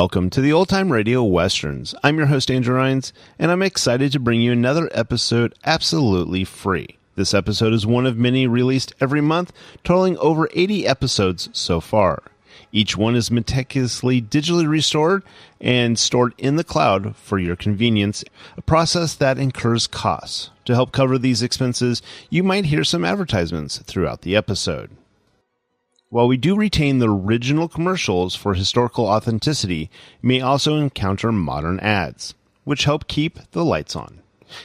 Welcome to the Old Time Radio Westerns. I'm your host, Andrew Rhynes, and I'm excited to bring you another episode absolutely free. This episode is one of many released every month, totaling over 80 episodes so far. Each one is meticulously digitally restored and stored in the cloud for your convenience, a process that incurs costs. To help cover these expenses, you might hear some advertisements throughout the episode. While we do retain the original commercials for historical authenticity, you may also encounter modern ads, which help keep the lights on.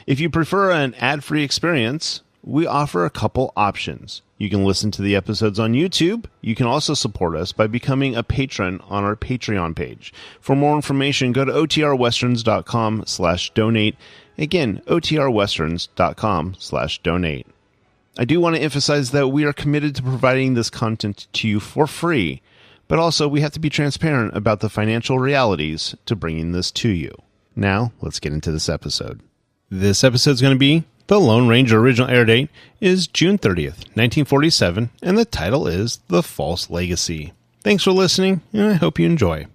If you prefer an ad-free experience, we offer a couple options. You can listen to the episodes on YouTube. You can also support us by becoming a patron on our Patreon page. For more information, go to otrwesterns.com/donate. Again, otrwesterns.com/donate. I do want to emphasize that we are committed to providing this content to you for free, but also we have to be transparent about the financial realities to bringing this to you. Now, let's get into this episode. This episode is going to be The Lone Ranger. Original air date is June 30th, 1947, and the title is The False Legacy. Thanks for listening, and I hope you enjoy.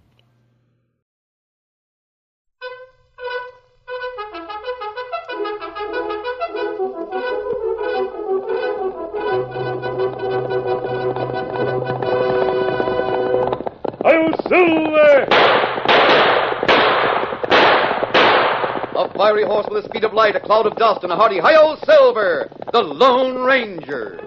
Silver! A fiery horse with the speed of light, a cloud of dust, and a hearty hi-yo Silver, the Lone Ranger.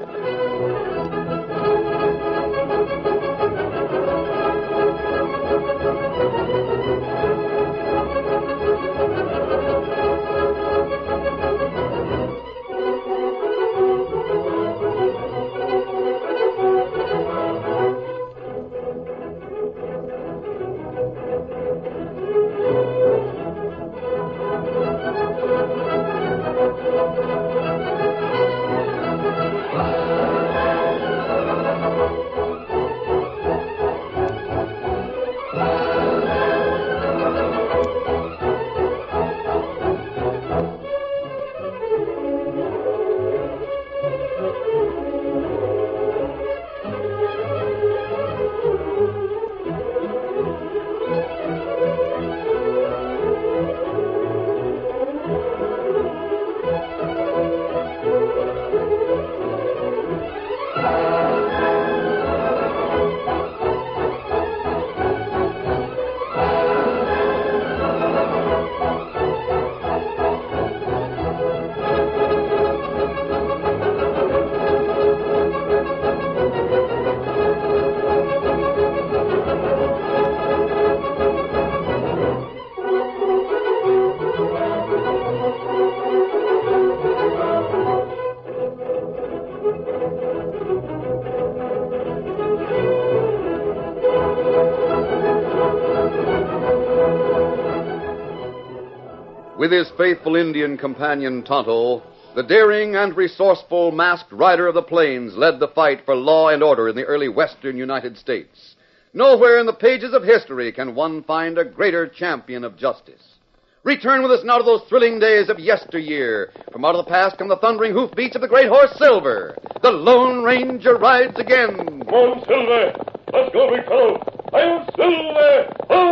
With his faithful Indian companion Tonto, the daring and resourceful masked rider of the plains led the fight for law and order in the early western United States. Nowhere in the pages of history can one find a greater champion of justice. Return with us now to those thrilling days of yesteryear. From out of the past come the thundering hoofbeats of the great horse Silver. The Lone Ranger rides again. Come on, Silver! Let's go, big fellow! Hi-yo, Silver! Hi!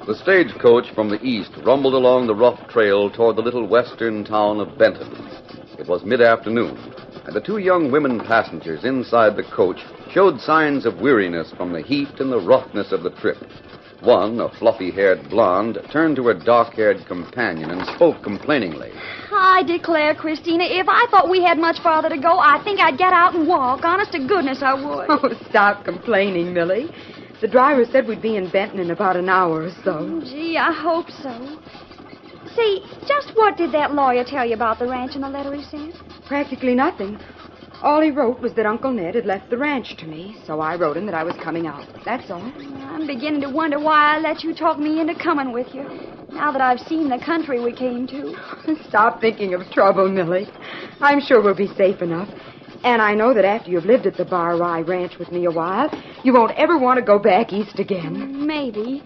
The stagecoach from the east rumbled along the rough trail toward the little western town of Benton. It was mid-afternoon, and the two young women passengers inside the coach showed signs of weariness from the heat and the roughness of the trip. One, a fluffy-haired blonde, turned to her dark-haired companion and spoke complainingly. I declare, Christina, if I thought we had much farther to go, I think I'd get out and walk. Honest to goodness, I would. Oh, stop complaining, Millie. The driver said we'd be in Benton in about an hour or so. Oh, gee, I hope so. See, just what did that lawyer tell you about the ranch in the letter he sent? Practically nothing. All he wrote was that Uncle Ned had left the ranch to me, so I wrote him that I was coming out. That's all. I'm beginning to wonder why I let you talk me into coming with you, now that I've seen the country we came to. Stop thinking of trouble, Millie. I'm sure we'll be safe enough. And I know that after you've lived at the Bar Rye Ranch with me a while, you won't ever want to go back east again. Maybe.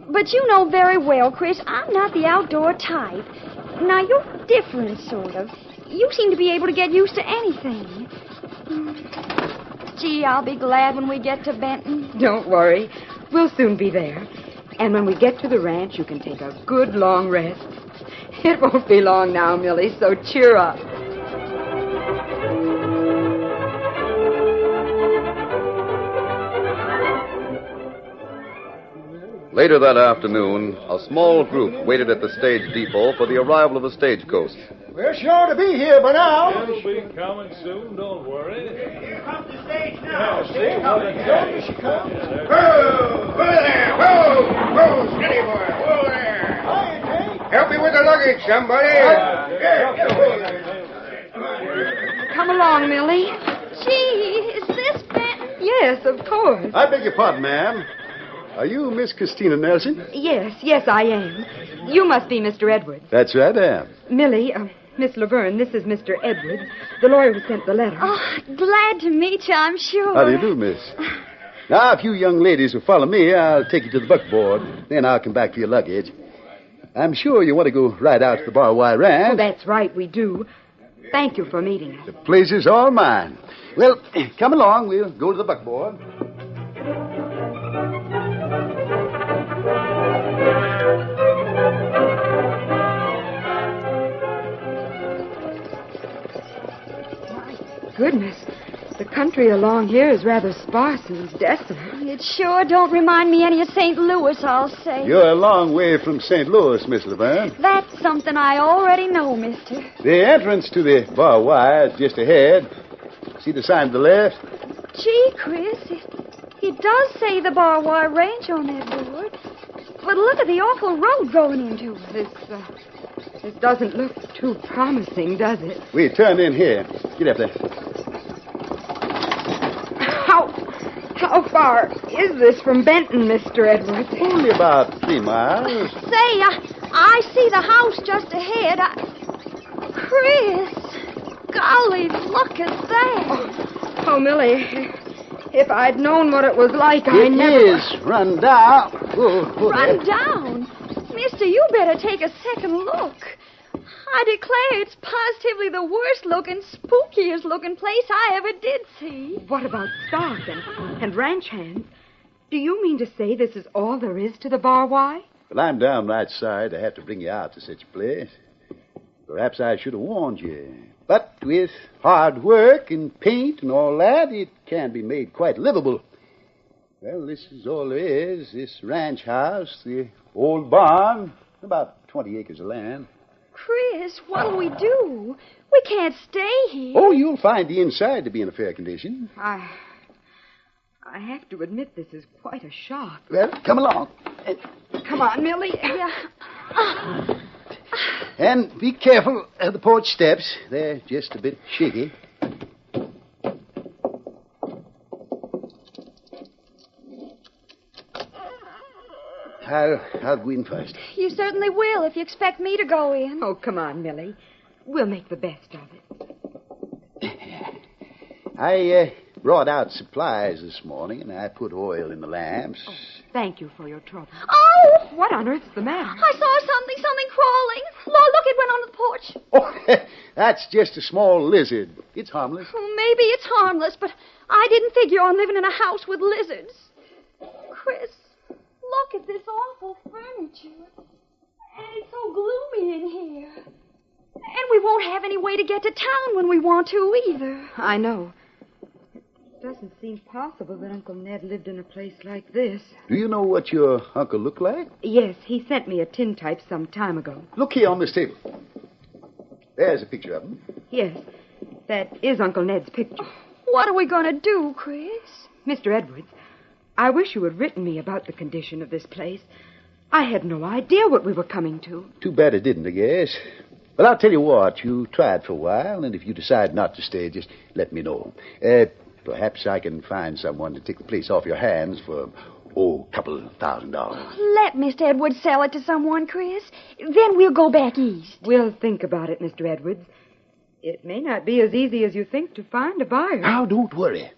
But you know very well, Chris, I'm not the outdoor type. Now, you're different, sort of. You seem to be able to get used to anything. Gee, I'll be glad when we get to Benton. Don't worry. We'll soon be there. And when we get to the ranch, you can take a good long rest. It won't be long now, Millie, so cheer up. Later that afternoon, a small group waited at the stage depot for the arrival of the stagecoach. We're sure to be here by now. It'll be coming soon, don't worry. Here comes the stage now. See? Here she comes. Whoa! Whoa there! Whoa! Whoa! Steady, boy! Whoa there! Hi, Jake. Help me with the luggage, somebody! Come along, Millie. Gee, is this Benton? Yes, of course. I beg your pardon, ma'am. Are you Miss Christina Nelson? Yes, I am. You must be Mr. Edwards. That's right, I am. Millie, Miss Laverne, this is Mr. Edwards, the lawyer who sent the letter. Oh, glad to meet you, I'm sure. How do you do, miss? Now, if you young ladies will follow me, I'll take you to the buckboard. Then I'll come back for your luggage. I'm sure you want to go right out to the Bar-Y Ranch. Oh, that's right, we do. Thank you for meeting us. The pleasure's all mine. Well, come along. We'll go to the buckboard. Goodness, the country along here is rather sparse and desolate. It sure don't remind me any of St. Louis, I'll say. You're a long way from St. Louis, Miss Laverne. That's something I already know, mister. The entrance to the Bar-Y is just ahead. See the sign to the left? Gee, Chris, it does say the Bar-Y Ranch on that board. But look at the awful road going into it. This doesn't look too promising, does it? We turn in here. Get up there. How far is this from Benton, Mr. Edwards? Only about 3 miles. Say, I see the house just ahead. Chris, golly, look at that. Oh, Millie, if I'd known what it was like, I never... It is run down. Whoa, Run down? Mister, you better take a second look. I declare it's positively the worst-looking, spookiest-looking place I ever did see. What about stock and ranch hands? Do you mean to say this is all there is to the Bar-Y? Well, I'm downright sorry to have to bring you out to such a place. Perhaps I should have warned you. But with hard work and paint and all that, it can be made quite livable. Well, this is all there is. This ranch house, the old barn, about 20 acres of land. Chris, what'll we do? We can't stay here. Oh, you'll find the inside to be in a fair condition. I have to admit this is quite a shock. Well, come along. Come on, Millie. Yeah. And be careful of the porch steps. They're just a bit shaky. I'll go in first. You certainly will if you expect me to go in. Oh, come on, Millie. We'll make the best of it. I brought out supplies this morning, and I put oil in the lamps. Oh, thank you for your trouble. Oh! What on earth's the matter? I saw something crawling. Lord, look, it went on the porch. Oh, that's just a small lizard. It's harmless. Well, maybe it's harmless, but I didn't figure on living in a house with lizards. Chris, look at this awful furniture. And it's so gloomy in here. And we won't have any way to get to town when we want to either. I know. It doesn't seem possible that Uncle Ned lived in a place like this. Do you know what your uncle looked like? Yes, he sent me a tintype some time ago. Look here on this table. There's a picture of him. Yes, that is Uncle Ned's picture. What are we going to do, Chris? Mr. Edwards, I wish you had written me about the condition of this place. I had no idea what we were coming to. Too bad it didn't, I guess. But I'll tell you what, you try it for a while, and if you decide not to stay, just let me know. Perhaps I can find someone to take the place off your hands for, a couple $1,000. Let Mr. Edwards sell it to someone, Chris. Then we'll go back east. We'll think about it, Mr. Edwards. It may not be as easy as you think to find a buyer. Now, don't worry.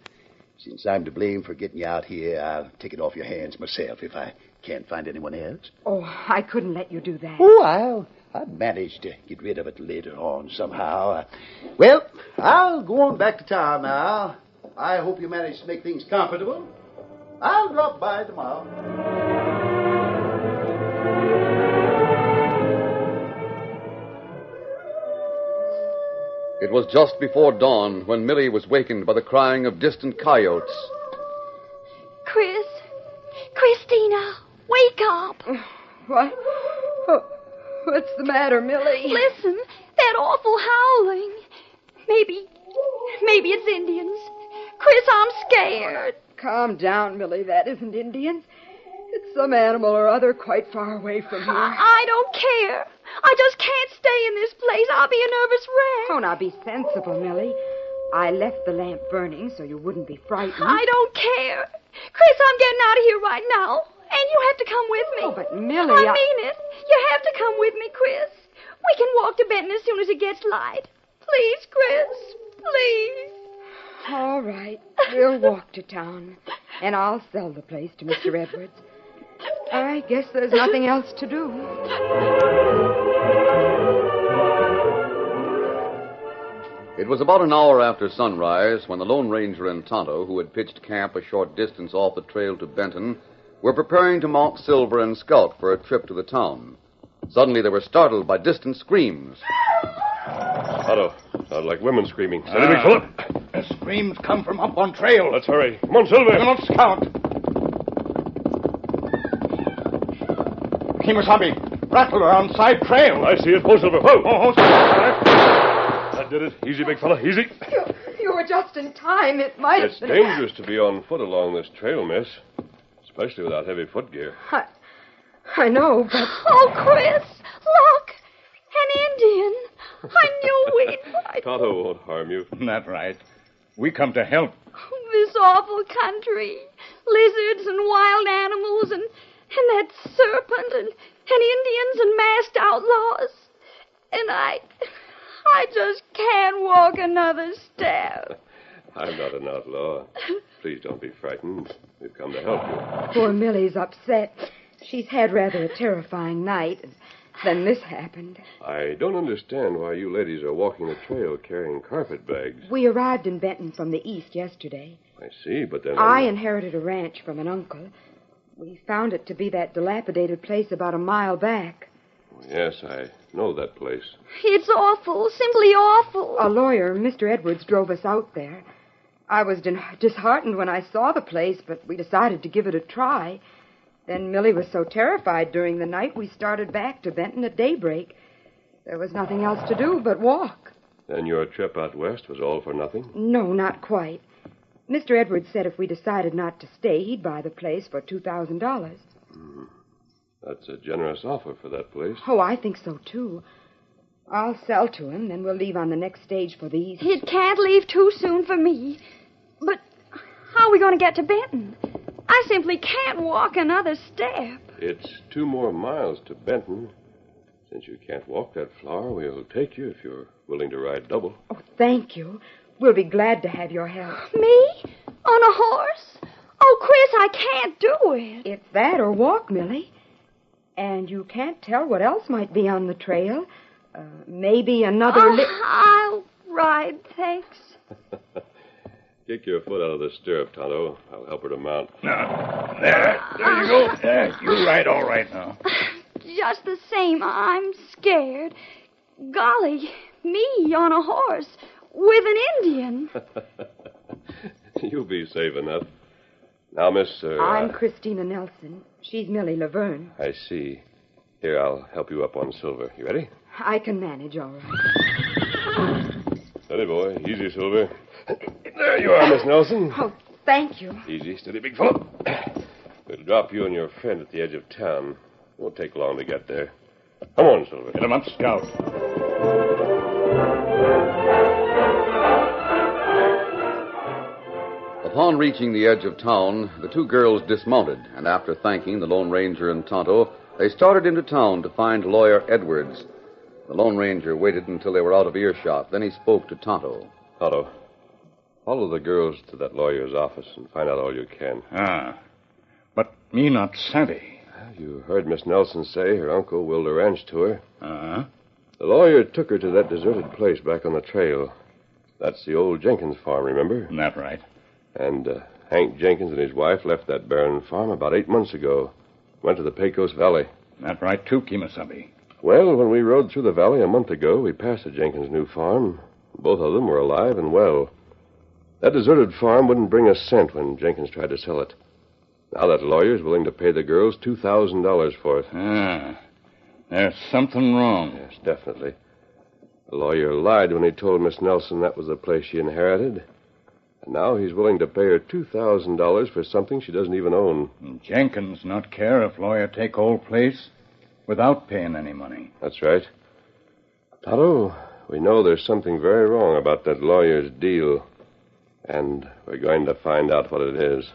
Since I'm to blame for getting you out here, I'll take it off your hands myself if I can't find anyone else. Oh, I couldn't let you do that. Oh, I'll manage to get rid of it later on somehow. Well, I'll go on back to town now. I hope you manage to make things comfortable. I'll drop by tomorrow. It was just before dawn when Millie was wakened by the crying of distant coyotes. Chris. Christina, wake up. What? Oh, what's the matter, Millie? Listen, that awful howling. Maybe it's Indians. Chris, I'm scared. Calm down, Millie. That isn't Indians. It's some animal or other quite far away from here. I don't care. I just can't stay in this place. I'll be a nervous wreck. Oh, now be sensible, Millie. I left the lamp burning so you wouldn't be frightened. I don't care. Chris, I'm getting out of here right now. And you have to come with me. Oh, but Millie, I mean it. You have to come with me, Chris. We can walk to Benton as soon as it gets light. Please, Chris. Please. All right. We'll walk to town. And I'll sell the place to Mr. Edwards. I guess there's nothing else to do. It was about an hour after sunrise when the Lone Ranger and Tonto, who had pitched camp a short distance off the trail to Benton, were preparing to mount Silver and Scout for a trip to the town. Suddenly they were startled by distant screams. Tonto, sounds like women screaming. Steady, big fella. The screams come from up on trail. Let's hurry. Come on, Silver. Come on, Scout. Kimasabi, rattler on side trail. I see it. Whoa, Silver. Whoa. Oh, That did it. Easy, big fella. Easy. You were just in time. It might It's have been... dangerous to be on foot along this trail, miss. Especially without heavy footgear. I know, but... Oh, Chris, look. An Indian. I knew we'd fight. Tonto won't harm you. That's right. We come to help. This awful country. Lizards and wild animals and that serpent and Indians and masked outlaws. And I just can't walk another step. I'm not an outlaw. Please don't be frightened. We've come to help you. Poor Millie's upset. She's had rather a terrifying night. Then this happened. I don't understand why you ladies are walking the trail carrying carpet bags. We arrived in Benton from the east yesterday. I see, but then... I inherited a ranch from an uncle. We found it to be that dilapidated place about a mile back. Yes, I know that place. It's awful, simply awful. A lawyer, Mr. Edwards, drove us out there. I was disheartened when I saw the place, but we decided to give it a try. Then Millie was so terrified during the night, we started back to Benton at daybreak. There was nothing else to do but walk. Then your trip out west was all for nothing? No, not quite. Mr. Edwards said if we decided not to stay, he'd buy the place for $2,000. Mm-hmm. That's a generous offer for that place. Oh, I think so, too. I'll sell to him, then we'll leave on the next stage for the east. It can't leave too soon for me. But how are we going to get to Benton? I simply can't walk another step. It's 2 more miles to Benton. Since you can't walk that far, we'll take you if you're willing to ride double. Oh, thank you. We'll be glad to have your help. Me? On a horse? Oh, Chris, I can't do it. It's that or walk, Millie. And you can't tell what else might be on the trail. Maybe another... I'll ride, thanks. Kick your foot out of the stirrup, Tonto. I'll help her to mount. There you go. You ride all right now. Just the same, I'm scared. Golly, me on a horse with an Indian. You'll be safe enough. Now, Miss... I'm Christina Nelson. She's Millie Laverne. I see. Here, I'll help you up on Silver. You ready? I can manage all right. Steady, boy. Easy, Silver. There you are, Miss Nelson. Oh, thank you. Easy, steady, big fellow. We'll drop you and your friend at the edge of town. Won't take long to get there. Come on, Silver. Get him up, Scout. Upon reaching the edge of town, the 2 girls dismounted, and after thanking the Lone Ranger and Tonto, they started into town to find Lawyer Edwards. The Lone Ranger waited until they were out of earshot. Then he spoke to Tonto. Tonto, follow the girls to that lawyer's office and find out all you can. But me not savvy. You heard Miss Nelson say her uncle willed a ranch to her. Uh-huh. The lawyer took her to that deserted place back on the trail. That's the old Jenkins farm, remember? Isn't that right? And Hank Jenkins and his wife left that barren farm about 8 months ago. Went to the Pecos Valley. Isn't that right, too, Kemosabe? Well, when we rode through the valley a month ago, we passed the Jenkins' new farm. Both of them were alive and well. That deserted farm wouldn't bring a cent when Jenkins tried to sell it. Now that lawyer's willing to pay the girls $2,000 for it. Ah, there's something wrong. Yes, definitely. The lawyer lied when he told Miss Nelson that was the place she inherited. And now he's willing to pay her $2,000 for something she doesn't even own. And Jenkins not care if lawyer take old place without paying any money. That's right. Tonto, we know there's something very wrong about that lawyer's deal. And we're going to find out what it is.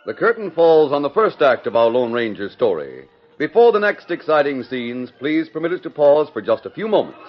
The curtain falls on the first act of our Lone Ranger story. Before the next exciting scenes, please permit us to pause for just a few moments.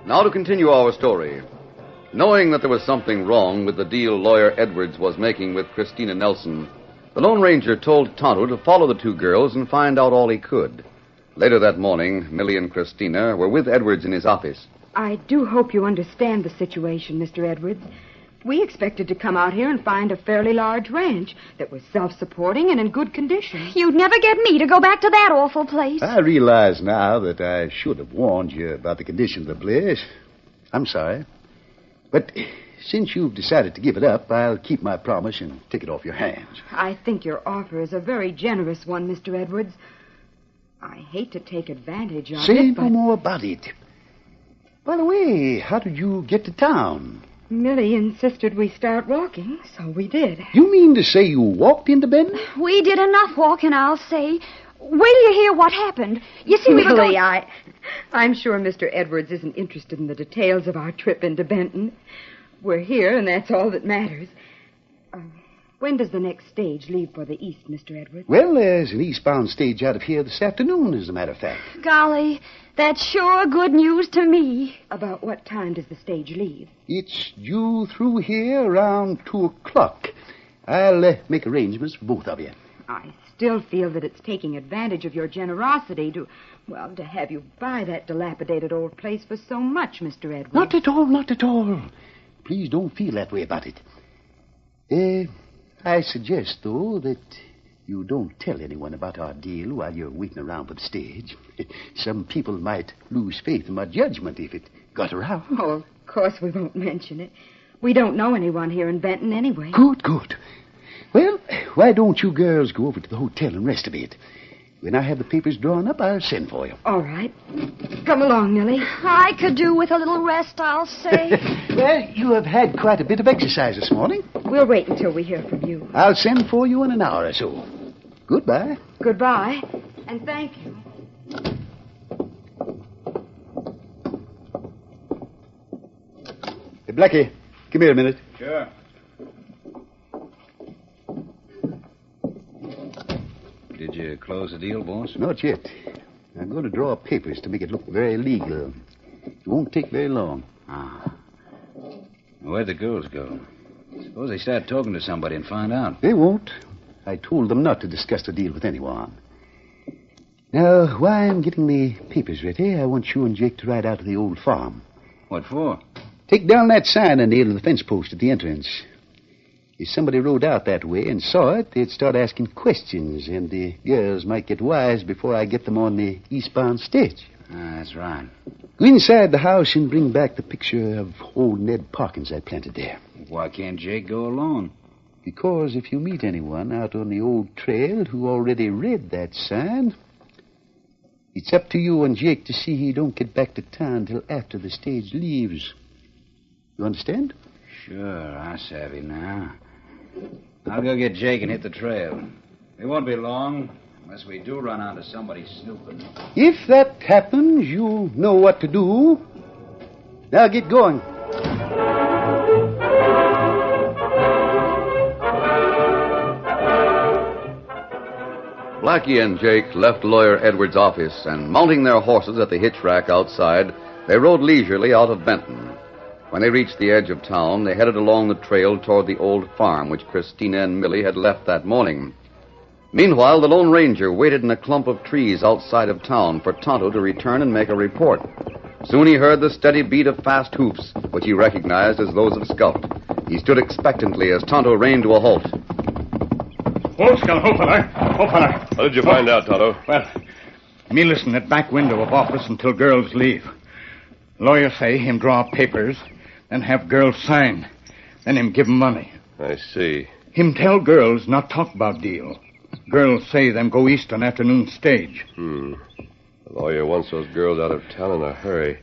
Now to continue our story. Knowing that there was something wrong with the deal Lawyer Edwards was making with Christina Nelson, the Lone Ranger told Tonto to follow the two girls and find out all he could. Later that morning, Millie and Christina were with Edwards in his office. I do hope you understand the situation, Mr. Edwards. We expected to come out here and find a fairly large ranch that was self-supporting and in good condition. You'd never get me to go back to that awful place. I realize now that I should have warned you about the condition of the place. I'm sorry. But since you've decided to give it up, I'll keep my promise and take it off your hands. I think your offer is a very generous one, Mr. Edwards. I hate to take advantage of Say it, but no more about it. By the way, how did you get to town? Millie insisted we start walking, so we did. You mean to say you walked into Benton? We did enough walking, I'll say. Wait till you hear what happened. You see, we were Millie, going... I'm sure Mr. Edwards isn't interested in the details of our trip into Benton. We're here, and that's all that matters. When does the next stage leave for the east, Mr. Edwards? Well, there's an eastbound stage out of here this afternoon, as a matter of fact. Golly, that's sure good news to me. About what time does the stage leave? It's due through here around 2 o'clock. I'll make arrangements for both of you. I still feel that it's taking advantage of your generosity to have you buy that dilapidated old place for so much, Mr. Edwards. Not at all, not at all. Please don't feel that way about it. I suggest, though, that you don't tell anyone about our deal while you're waiting around for the stage. Some people might lose faith in my judgment if it got around. Oh, of course we won't mention it. We don't know anyone here in Benton anyway. Good. Well, why don't you girls go over to the hotel and rest a bit? When I have the papers drawn up, I'll send for you. All right. Come along, Millie. I could do with a little rest, I'll say. Well, you have had quite a bit of exercise this morning. We'll wait until we hear from you. I'll send for you in an hour or so. Goodbye. Goodbye, and thank you. Hey, Blackie, come here a minute. Sure. Did you close the deal, boss? Not yet. I'm going to draw up papers to make it look very legal. It won't take very long. Ah. Where'd the girls go? Suppose they start talking to somebody and find out. They won't. I told them not to discuss the deal with anyone. Now, while I'm getting the papers ready, I want you and Jake to ride out to the old farm. What for? Take down that sign and nail to the fence post at the entrance. If somebody rode out that way and saw it, they'd start asking questions, and the girls might get wise before I get them on the eastbound stage. That's right. Go inside the house and bring back the picture of old Ned Parkins I planted there. Why can't Jake go alone? Because if you meet anyone out on the old trail who already read that sign, it's up to you and Jake to see he don't get back to town till after the stage leaves. You understand? Sure, I savvy now. I'll go get Jake and hit the trail. It won't be long, unless we do run onto somebody snooping. If that happens, you know what to do. Now get going. Blackie and Jake left Lawyer Edwards' office, and mounting their horses at the hitch rack outside, they rode leisurely out of Benton. When they reached the edge of town, they headed along the trail toward the old farm which Christina and Millie had left that morning. Meanwhile, the Lone Ranger waited in a clump of trees outside of town for Tonto to return and make a report. Soon he heard the steady beat of fast hoofs, which he recognized as those of Scout. He stood expectantly as Tonto reined to a halt. Hold, Scout. Hold, fella. What did you find out, Tonto? Well, me listen at back window of office until girls leave. Lawyer say him draw papers, then have girls sign. Then him give 'em money. I see. Him tell girls not talk about deal. Girls say them go east on afternoon stage. The lawyer wants those girls out of town in a hurry.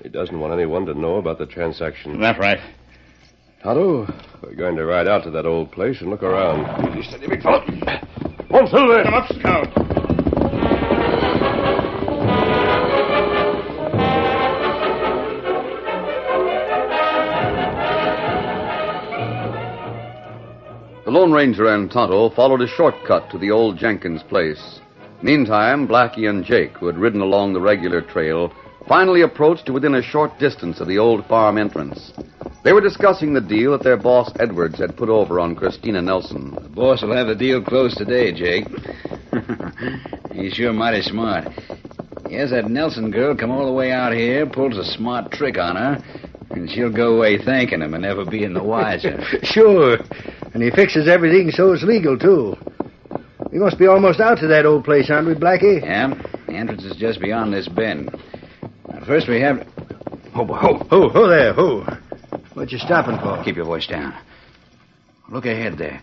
He doesn't want anyone to know about the transaction. That's right. Tonto, we're going to ride out to that old place and look around. Easy, steady, big fella. One, Silver. Come up, Scout. The Lone Ranger and Tonto followed a shortcut to the old Jenkins place. Meantime, Blackie and Jake, who had ridden along the regular trail, finally approached to within a short distance of the old farm entrance. They were discussing the deal that their boss Edwards had put over on Christina Nelson. The boss will have the deal closed today, Jake. He's sure mighty smart. He has that Nelson girl come all the way out here, pulls a smart trick on her, and she'll go away thanking him and never being the wiser. Sure. And he fixes everything so it's legal, too. We must be almost out to that old place, aren't we, Blackie? Yeah, the entrance is just beyond this bend. Now, first we have... Ho there, ho. What you stopping for? Keep your voice down. Look ahead there.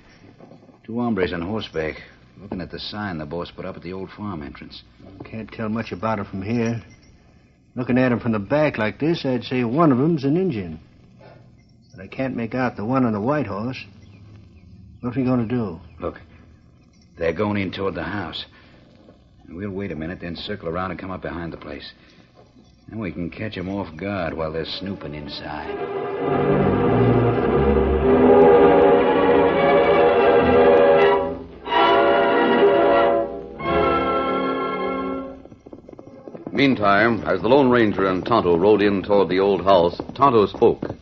Two hombres on horseback, looking at the sign the boss put up at the old farm entrance. Can't tell much about it from here. Looking at him from the back like this, I'd say one of them's an Indian. But I can't make out the one on the white horse. What's he going to do? Look, they're going in toward the house. We'll wait a minute, then circle around and come up behind the place. Then we can catch them off guard while they're snooping inside. Meantime, as the Lone Ranger and Tonto rode in toward the old house, Tonto spoke.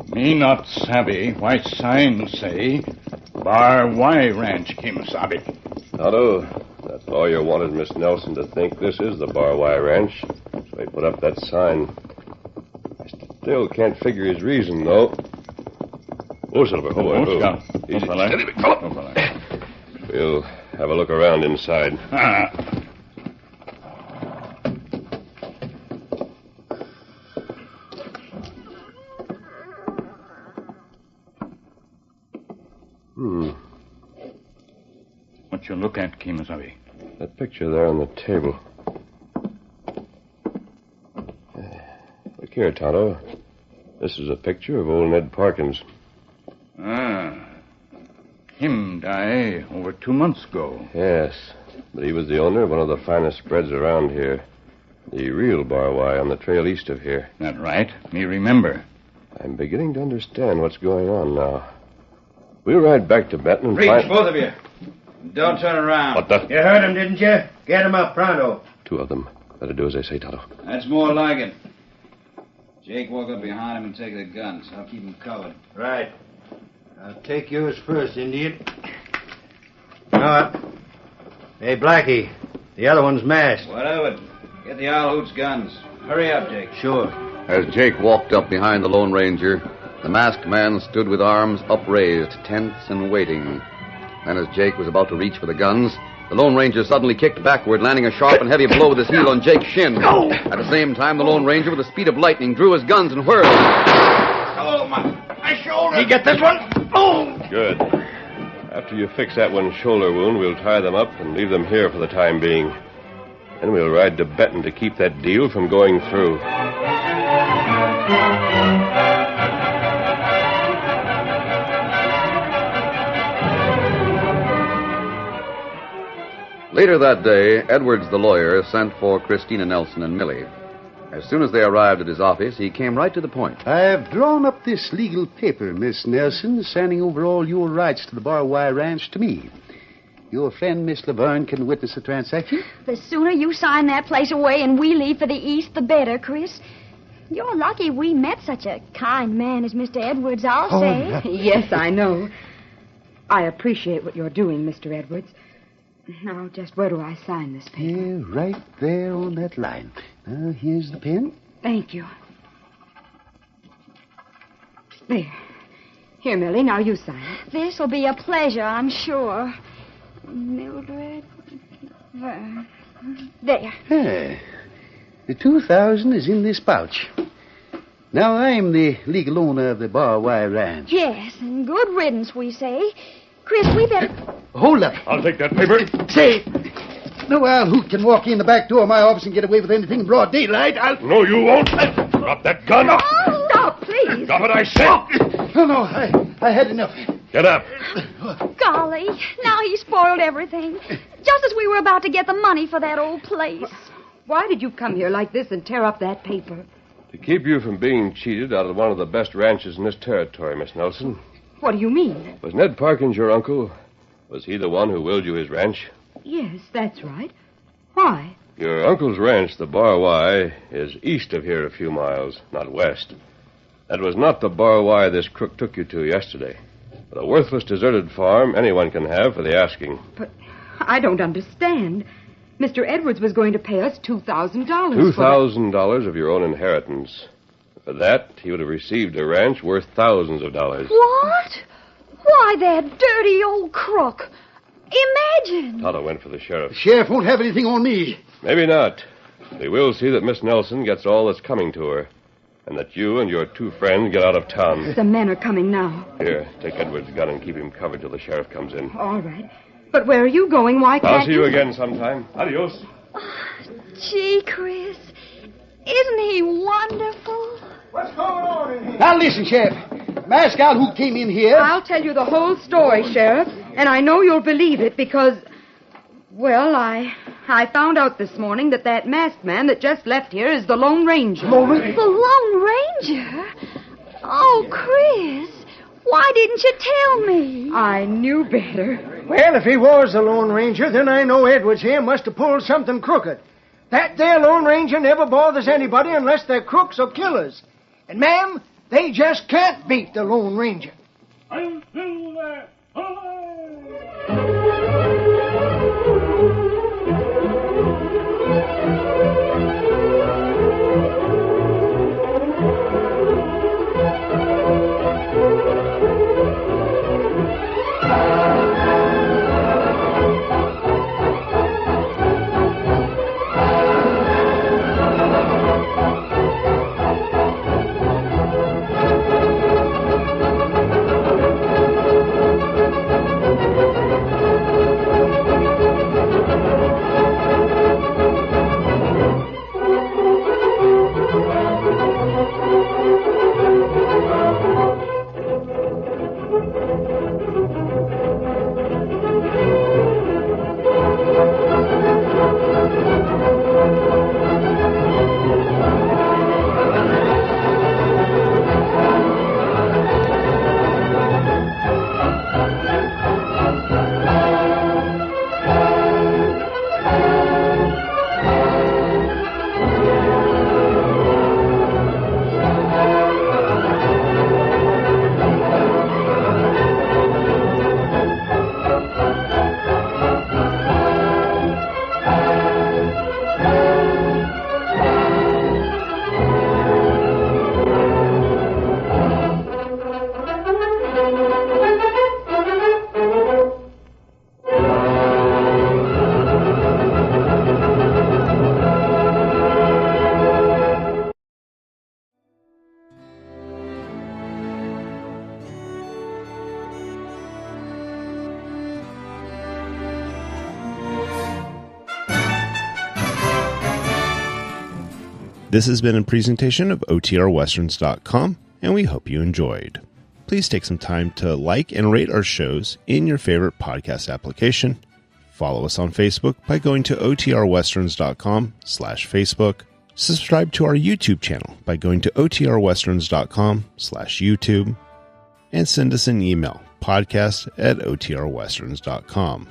Me not savvy why signs say Bar Y Ranch, Kemosabe. Tonto, that lawyer wanted Miss Nelson to think this is the Bar Y Ranch, so he put up that sign. I still can't figure his reason, though. Oh, Silver, Scout. Easy, fella. steady, big fella. We'll have a look around inside. What you look at, Kemosabe? That picture there on the table. Look here, Tonto. This is a picture of old Ned Parkins. Him die over 2 months ago. Yes, but he was the owner of one of the finest spreads around here. The real Bar Y on the trail east of here. That right. Me remember. I'm beginning to understand what's going on now. We'll ride back to Benton and Reach, both of you. Don't turn around. What the? You heard him, didn't you? Get him up, pronto. 2 of them. Better do as I say, Tonto. That's more like it. Jake, walk up behind him and take the guns. I'll keep them covered. Right. I'll take yours first, Indian. Now, hey, Blackie, the other one's masked. What of it? Get the owl hoot's guns. Hurry up, Jake. Sure. As Jake walked up behind the Lone Ranger, The masked man stood with arms upraised, tense and waiting. Then, as Jake was about to reach for the guns, the Lone Ranger suddenly kicked backward, landing a sharp and heavy blow with his heel on Jake's shin. At the same time, the Lone Ranger, with the speed of lightning, drew his guns and whirled. Oh, my shoulder. You get this one? Oh! Good. After you fix that one shoulder wound, we'll tie them up and leave them here for the time being. Then we'll ride to Benton to keep that deal from going through. Later that day, Edwards the lawyer sent for Christina Nelson and Millie. As soon as they arrived at his office, he came right to the point. I have drawn up this legal paper, Miss Nelson, signing over all your rights to the Barbed Wire Ranch to me. Your friend, Miss Laverne, can witness the transaction. The sooner you sign that place away and we leave for the east, the better, Chris. You're lucky we met such a kind man as Mr. Edwards, I'll say. Yes, I know. I appreciate what you're doing, Mr. Edwards. Now, just where do I sign this paper? Yeah, right there on that line. Now, here's the pen. Thank you. There. Here, Millie, now you sign it. This'll be a pleasure, I'm sure. Mildred Verne. There. Ah, the $2,000 is in this pouch. Now, I'm the legal owner of the Barbed Wire Ranch. Yes, and good riddance, we say. Chris, we better... Hold up. I'll take that paper. Say, no owl hoot can walk in the back door of my office and get away with anything in broad daylight. No, you won't. Drop that gun. Oh, stop, please. Drop it, I said. No, I had enough. Get up. Golly, now he spoiled everything. Just as we were about to get the money for that old place. Why did you come here like this and tear up that paper? To keep you from being cheated out of one of the best ranches in this territory, Miss Nelson. What do you mean? Was Ned Parkins your uncle? Was he the one who willed you his ranch? Yes, that's right. Why? Your uncle's ranch, the Bar Y, is east of here a few miles, not west. That was not the Bar Y this crook took you to yesterday, but a worthless, deserted farm anyone can have for the asking. But I don't understand. Mr. Edwards was going to pay us $2,000. $2,000 of your own inheritance. For that, he would have received a ranch worth thousands of dollars. What? Why, that dirty old crook. Imagine. Tonto went for the sheriff. The sheriff won't have anything on me. Maybe not. We will see that Miss Nelson gets all that's coming to her, and that you and your two friends get out of town. The men are coming now. Here, take Edward's gun and keep him covered till the sheriff comes in. All right. But where are you going? Why can't I'll see you again sometime. Adios. Gee, Chris, isn't he wonderful? What's going on in here? Now listen, Sheriff. Mask out who came in here. I'll tell you the whole story, Sheriff, and I know you'll believe it because, well, I found out this morning that masked man that just left here is the Lone Ranger. The Lone Ranger? Oh, Chris, why didn't you tell me? I knew better. Well, if he was the Lone Ranger, then I know Edwards here must have pulled something crooked. That there Lone Ranger never bothers anybody unless they're crooks or killers. And, ma'am, they just can't beat the Lone Ranger. I'm still there. This has been a presentation of OTRWesterns.com, and we hope you enjoyed. Please take some time to like and rate our shows in your favorite podcast application. Follow us on Facebook by going to OTRWesterns.com/Facebook. Subscribe to our YouTube channel by going to OTRWesterns.com/YouTube. And send us an email, podcast@OTRWesterns.com.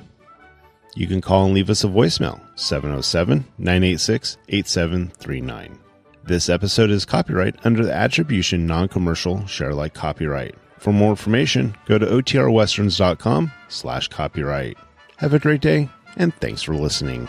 You can call and leave us a voicemail, 707-986-8739. This episode is copyright under the Attribution Non-Commercial Share Alike Copyright. For more information, go to OTRWesterns.com/copyright. Have a great day, and thanks for listening.